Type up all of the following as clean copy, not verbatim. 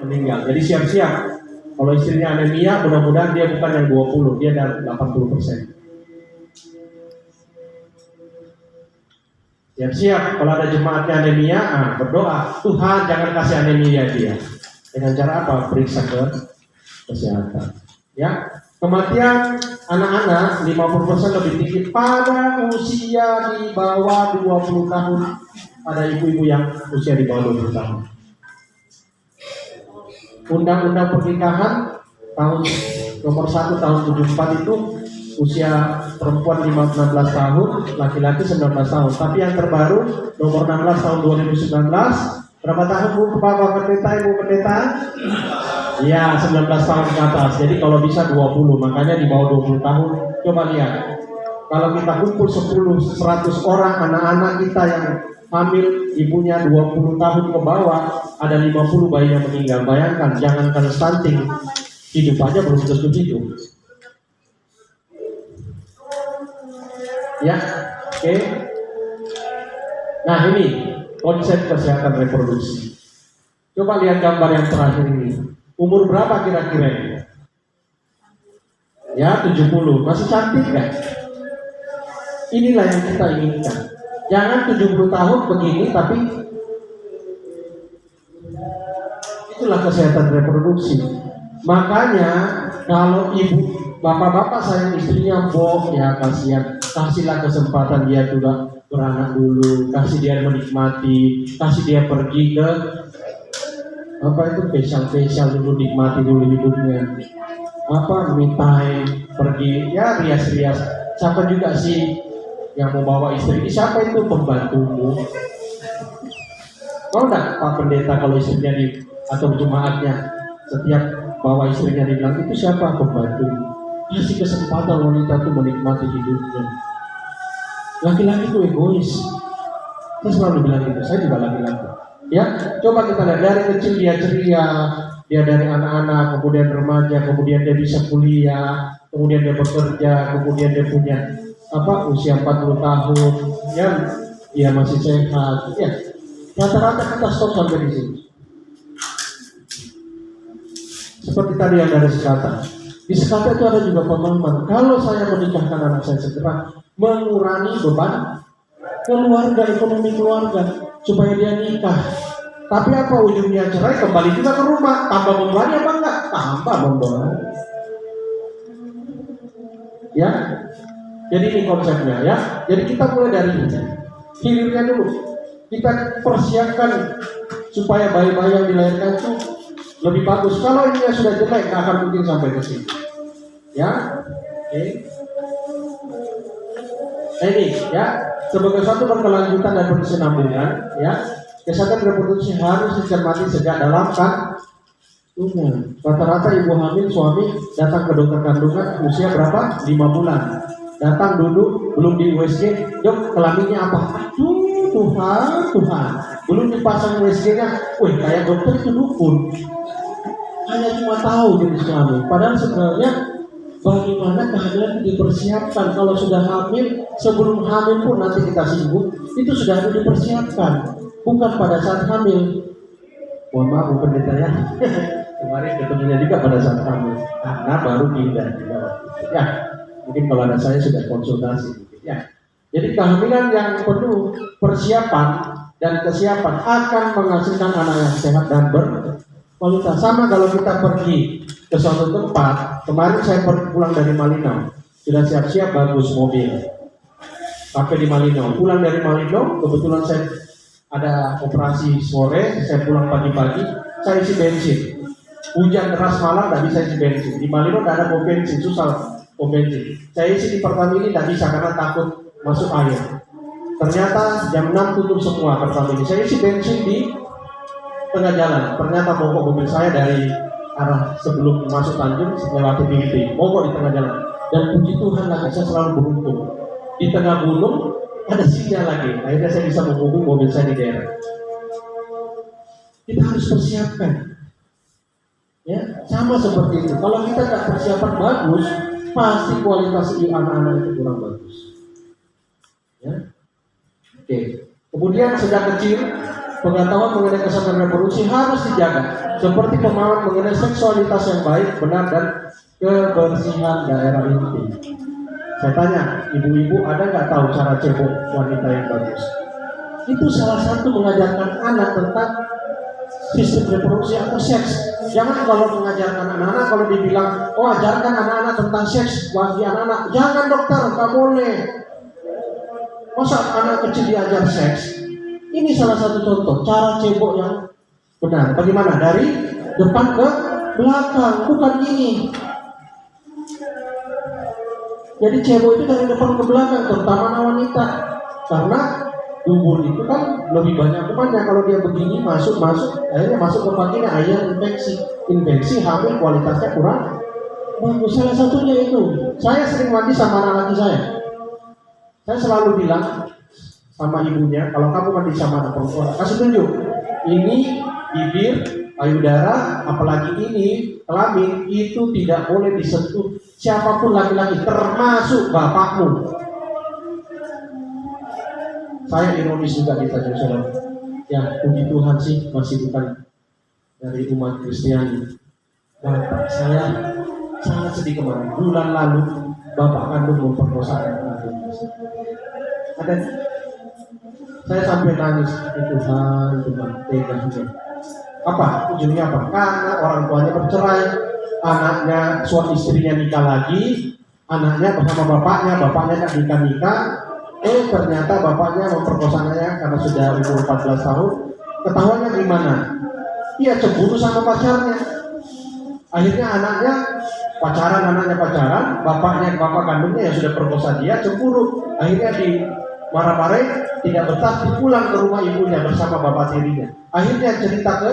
meninggal. Jadi siap-siap. Kalau istrinya anemia, mudah-mudahan dia bukan yang 20, dia dari 80%. Siap-siap. Kalau ada jemaatnya anemia, berdoa, Tuhan jangan kasih anemia dia. Dengan cara apa? Periksa ke kesehatan. Ya, kematian anak-anak 50% lebih tinggi pada usia di bawah 20 tahun. Ada ibu-ibu yang usia di bawah 20 tahun. Undang-undang pernikahan tahun nomor 1 tahun 74 itu usia perempuan 16 tahun, laki-laki 19 tahun. Tapi yang terbaru nomor 16 tahun 2019, berapa tahun Bu Bapak Pendeta, Ibu Pendeta? Ya, 19 tahun ke atas. Jadi kalau bisa 20, makanya di bawah 20 tahun. Coba lihat. Kalau kita kumpul 10-100 orang anak-anak kita yang hamil, ibunya 20 tahun ke bawah, ada 50 bayi yang meninggal. Bayangkan, jangankan stunting, hidup aja belum tentu hidup. Ya, oke. Nah ini konsep kesehatan reproduksi. Coba lihat gambar yang terakhir ini. Umur berapa kira-kira ini? Ya 70, masih cantik kan? Inilah yang kita inginkan. Jangan 70 tahun begini, tapi itulah kesehatan reproduksi. Makanya kalau ibu, bapak-bapak sayang istrinya, ya kasihan, kasihlah kesempatan dia juga beranak dulu, kasih dia menikmati, kasih dia pergi ke apa itu facial dulu, nikmati dulu hidupnya. Apa me time, pergi ya rias-rias. Siapa juga sih yang mau bawa istri? Siapa itu pembantumu? Mau enggak Pak Pendeta kalau istrinya di atau jemaatnya setiap bawa istrinya dibilang itu siapa pembantu? Kasih kesempatan wanita itu menikmati hidupnya. Laki-laki itu egois. Saya selalu bilang itu, saya juga laki-laki. Ya, coba kita lihat dari kecil dia ceria, dia dari anak-anak, kemudian remaja, kemudian dia bisa kuliah, kemudian dia bekerja, kemudian dia punya usia 40 tahun, ya, dia masih sehat. Ya, rata-rata kita stop sampai di sini. Seperti tadi yang dari Sekata. Di Sekata itu ada juga pemahaman, kalau saya menikahkan anak saya segera, mengurangi beban keluarga, ekonomi keluarga, supaya dia nikah. Tapi apa ujungnya cerai, kembali juga ke rumah, tambah membebani apa enggak? Tambah membebani. Ya, jadi ini konsepnya ya. Jadi kita mulai dari hilirnya dulu. Kita persiapkan supaya bayi-bayi yang dilahirkan itu lebih bagus. Kalau ini sudah jelek, nggak akan mungkin sampai ke sini. Ya, oke. Ini ya, sebagai suatu berkelanjutan dan berkesinambungan, ya, kesehatan reproduksi harus dicermati sejak dalam kandungan. Rata-rata ibu hamil suami datang ke dokter kandungan usia berapa? 5 bulan. Datang dulu, belum di USG, dok kelaminnya apa? Aduh, Tuhan, belum dipasang USG-nya. Wih, kayak dokter itu dukun. Hanya cuma tahu jenis kelamin. Padahal sebenarnya bagaimana kehamilan dipersiapkan. Kalau sudah hamil, sebelum hamil pun nanti kita singgung, itu sudah harus dipersiapkan. Bukan pada saat hamil. Mohon maaf Bu Pendeta ya. Kemarin ketemunya juga pada saat hamil. Karena baru pindah juga waktu itu. Ya, mungkin kalau ada saya sudah konsultasi. Ya. Jadi kehamilan yang penuh persiapan dan kesiapan akan menghasilkan anak yang sehat dan berkualitas. Sama kalau kita pergi ke suatu tempat. Kemarin saya pulang dari Malinau, sudah siap-siap bagus mobil. Sampai di Malinau, pulang dari Malinau, kebetulan saya ada operasi sore, saya pulang pagi-pagi, saya isi bensin. Hujan deras malam, tidak bisa isi bensin. Di Malinau tidak ada pom bensin, susah pom bensin. Saya isi di Pertamini tidak bisa karena takut masuk air. Ternyata jam 6 tutup semua Pertamini. Saya isi bensin di tengah jalan. Ternyata mogok mobil saya dari arah sebelum masuk Tanjung, melewati Binti, mogok di tengah jalan. Dan puji Tuhan lagi saya selalu beruntung. Di tengah gunung ada sinyal lagi. Akhirnya saya bisa menghubung mobil saya di daerah. Kita harus persiapkan. Ya, sama seperti itu. Kalau kita tidak persiapan bagus, pasti kualitas anak-anak itu kurang bagus. Ya, oke. Kemudian sejak kecil pengetahuan mengenai kesehatan reproduksi harus dijaga, seperti pemahaman mengenai seksualitas yang baik, benar, dan kebersihan daerah intim. Saya tanya, ibu-ibu ada nggak tahu cara cebok wanita yang bagus? Itu salah satu mengajarkan anak tentang sistem reproduksi atau seks. Jangan kalau mengajarkan anak-anak, kalau dibilang, oh ajarkan anak-anak tentang seks bagi anak-anak, jangan dokter, nggak boleh. Masa anak kecil diajar seks? Ini salah satu contoh cara cebok yang benar. Bagaimana? Dari depan ke belakang, bukan ini. Jadi cebok itu dari depan ke belakang, terutama wanita, karena dubur itu kan lebih banyak kumannya. Kalau dia begini masuk, akhirnya masuk ke vagina, akhirnya infeksi hamil, kualitasnya kurang bagus. Salah satunya itu, saya sering mandi sama anak laki saya. Saya selalu bilang sama ibunya, kalau kamu mandi sama anak perempuan, kasih tunjuk. Ini bibir, payudara, apalagi ini kelamin, itu tidak boleh disentuh siapapun laki-laki, termasuk bapakmu. Saya ironis juga ditanya saudara. Ya, puji Tuhan sih masih bukan dari umat Kristiani. Bapak saya sangat sedih kemarin. Bulan lalu bapak kandung memperkosa anak kandung. Ada, saya sampai nangis. Tuhan teganya. Apa ujungnya apa? Karena orang tuanya bercerai, anaknya suami istrinya nikah lagi, anaknya bersama bapaknya tak nikah. Ternyata bapaknya memperkosa anaknya karena sudah umur 14 tahun. Ketahuannya gimana? Iya, cemburu sama pacarnya. Akhirnya anaknya pacaran, bapak kandungnya yang sudah perkosa dia cemburu. Akhirnya di marah-marah, tidak betah, dipulang ke rumah ibunya bersama bapak tirinya. Akhirnya cerita ke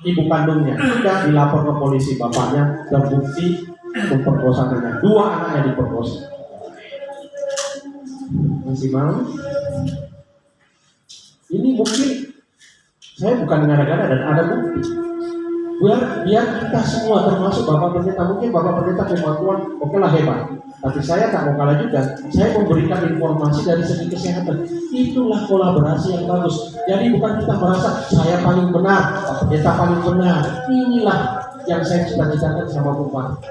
ibu kandungnya, sudah dilapor ke polisi, bapaknya terbukti memperkosa anaknya. 2 anaknya diperkosa. Masih mau? Ini mungkin saya bukan gara-gara dan ada bukti. Biar kita semua termasuk Bapak Pendeta, mungkin Bapak Pendeta firman Tuhan oke lah hebat. Tapi saya tak mau kalah juga. Saya memberikan informasi dari segi kesehatan. Itulah kolaborasi yang bagus. Jadi bukan kita merasa saya paling benar, Bapak Pendeta paling benar. Inilah yang saya cita-citakan sama Bapak.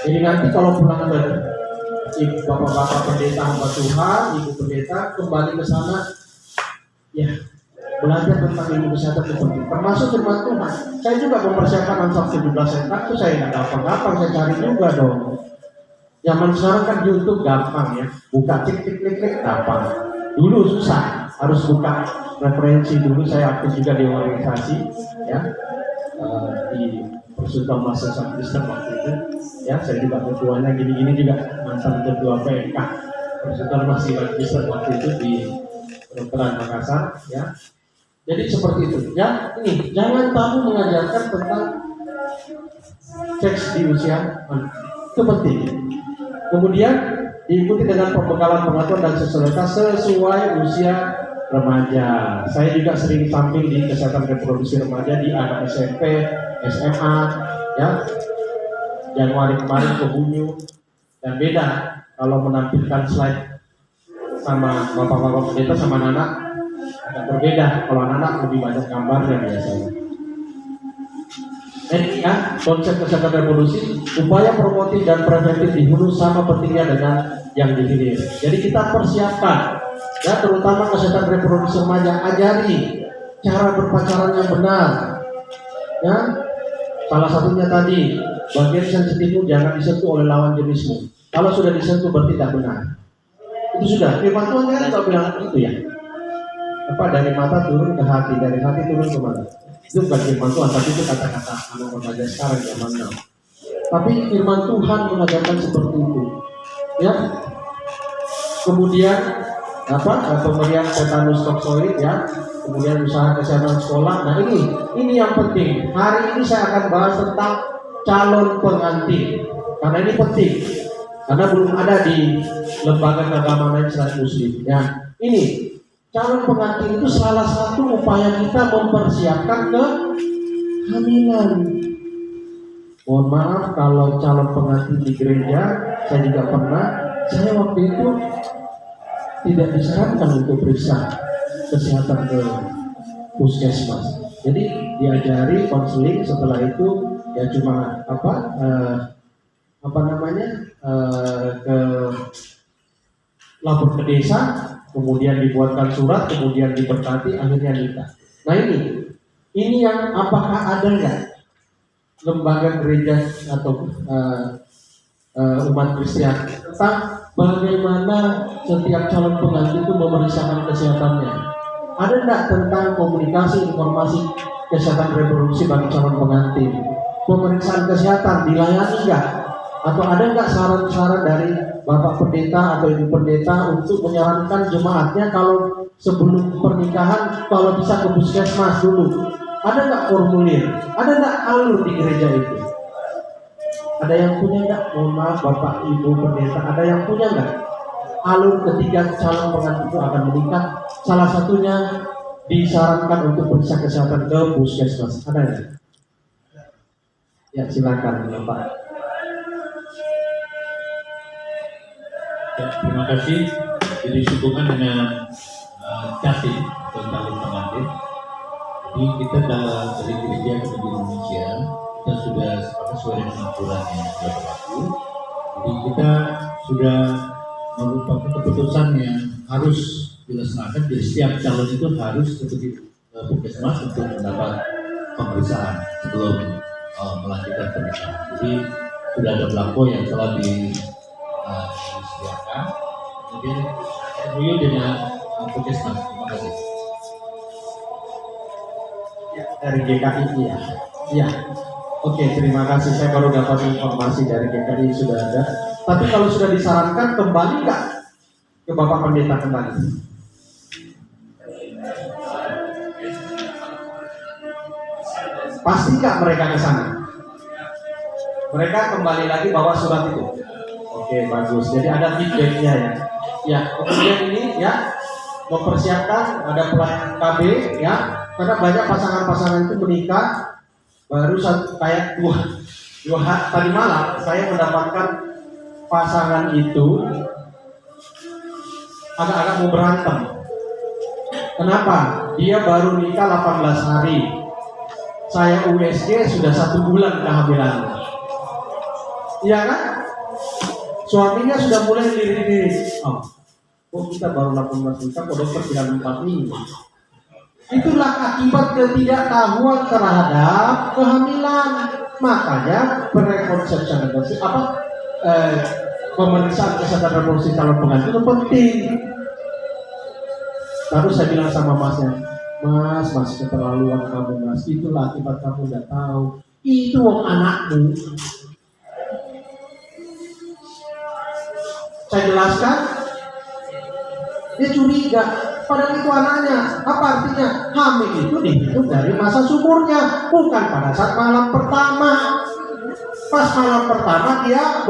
Jadi nanti kalau pulang dari Bapak-bapak pendeta hamba Tuhan, ibu pendeta kembali ke sana, ya belajar tentang ilmu kesehatan itu penting. Termasuk firman Tuhan. Saya juga mempersiapkan Amsal 17 ayat 1, saya nggak gampang-gampang, saya cari juga dong. Zaman sekarang kan YouTube gampang ya, buka klik gampang. Dulu susah, harus buka referensi dulu. Saya aktif juga di organisasi, ya di Persatuan Mahasiswa Kristen waktu itu. Ya, saya juga ketuanya gini-gini juga, mantan ketua PK Persatuan Mahasiswa Kristen waktu itu di Kedokteran Makassar. Ya, jadi seperti itu. Ya, ini jangan tabu mengajarkan tentang seks di usia anak. Itu penting. Kemudian diikuti dengan pembekalan pengetahuan dan seksualitas sesuai usia remaja. Saya juga sering tampil di kesehatan reproduksi remaja di anak SMP, SMA, ya. Januari kemarin ke Bunyu, dan beda kalau menampilkan slide sama bapak-bapak pendeta sama anak agak berbeda. Kalau anak lebih banyak gambarnya biasanya. Jadi ya, konsep kesehatan reproduksi, upaya promotif dan preventif di hulu sama pentingnya dengan yang di hilir. Jadi kita persiapkan, ya terutama kesehatan reproduksi remaja, ajari cara berpacaran yang benar. Ya, salah satunya tadi, bagian sensitifmu jangan disentuh oleh lawan jenismu. Kalau sudah disentuh berarti tidak benar. Itu sudah. Firman Tuhan kan kalau bilang itu ya. Apa dari mata turun ke hati, dari hati turun ke mana? Itu bukan firman Tuhan, tapi itu kata-kata anak remaja sekarang zaman now. Tapi firman Tuhan mengajarkan seperti itu. Ya. Kemudian pemberian tetanus toksoid, ya. Kemudian usaha kesehatan sekolah. Nah ini yang penting. Hari ini saya akan bahas tentang calon pengantin, karena ini penting, karena belum ada di lembaga keagamaan lain selain Muslim. Ya, ini calon pengantin itu salah satu upaya kita mempersiapkan kehamilan. Mohon maaf kalau calon pengantin di gereja, saya juga pernah, saya waktu itu tidak disarankan untuk periksa kesehatan puskesmas. Jadi diajari konseling, setelah itu ya cuma ke lapor ke desa, kemudian dibuatkan surat, kemudian diberkati, akhirnya nikah. Nah ini yang apakah ada nggak lembaga gereja atau umat Kristen tentang bagaimana setiap calon pengantin itu memeriksakan kesehatannya? Ada nggak tentang komunikasi informasi kesehatan reproduksi bagi calon pengantin? Pemeriksaan kesehatan dilayani nggak? Atau ada nggak saran-saran dari Bapak Pendeta atau Ibu Pendeta untuk menyarankan jemaatnya kalau sebelum pernikahan kalau bisa ke puskesmas dulu? Ada nggak formulir? Ada nggak alur di gereja itu? Ada yang punya nggak? Mohon maaf Bapak Ibu Pendeta, ada yang punya nggak? Alur ketika calon pengantin itu akan menikah, salah satunya disarankan untuk periksa kesehatan ke puskesmas. Ada nggak? Ya silakan Bapak. Ya, terima kasih. Jadi hubungan dengan casting atau calon pengantin. Jadi kita dari gereja di Indonesia kita sudah sesuai dengan aturan yang sudah berlaku. Jadi kita sudah merupakan keputusan yang harus dilaksanakan. Jadi setiap calon itu harus ke puskesmas untuk mendapat pemeriksaan sebelum melanjutkan pernikahan. Jadi sudah ada belangko yang telah disediakan. Kemudian MOU dengan puskesmas. Terima kasih. Dari GKI ya. Ya. Oke, terima kasih. Saya baru dapat informasi dari GKI sudah ada. Tapi kalau sudah disarankan kembali nggak ke Bapak Pendeta kembali? Pasti nggak mereka ke sana? Mereka kembali lagi bawa surat itu. Oke, bagus. Jadi ada feedbacknya ya. Ya, kemudian ini ya mempersiapkan ada pelayan KB ya. Karena banyak pasangan-pasangan itu menikah baru kayak dua tadi malam saya mendapatkan pasangan itu agak-agak mau berantem. Kenapa? Dia baru nikah 18 hari. Saya USG sudah 1 bulan kehamilannya. Iya kan? Suaminya sudah mulai lirik-lirik. Oh, kok kita baru 18 nikah, kok dokter bilang 4 minggu? Itulah akibat ketidaktahuan terhadap kehamilan. Makanya preconception pemeriksaan kesehatan reproduksi calon pengantin itu penting. Lalu saya bilang sama masnya, Mas keterlaluan kamu Mas. Itulah akibat kamu nggak tahu. Itu wong anakmu. Saya jelaskan, dia curiga. Padahal itu anaknya. Apa artinya? Hamil itu dihitung dari masa suburnya, bukan pada saat malam pertama. Pas malam pertama dia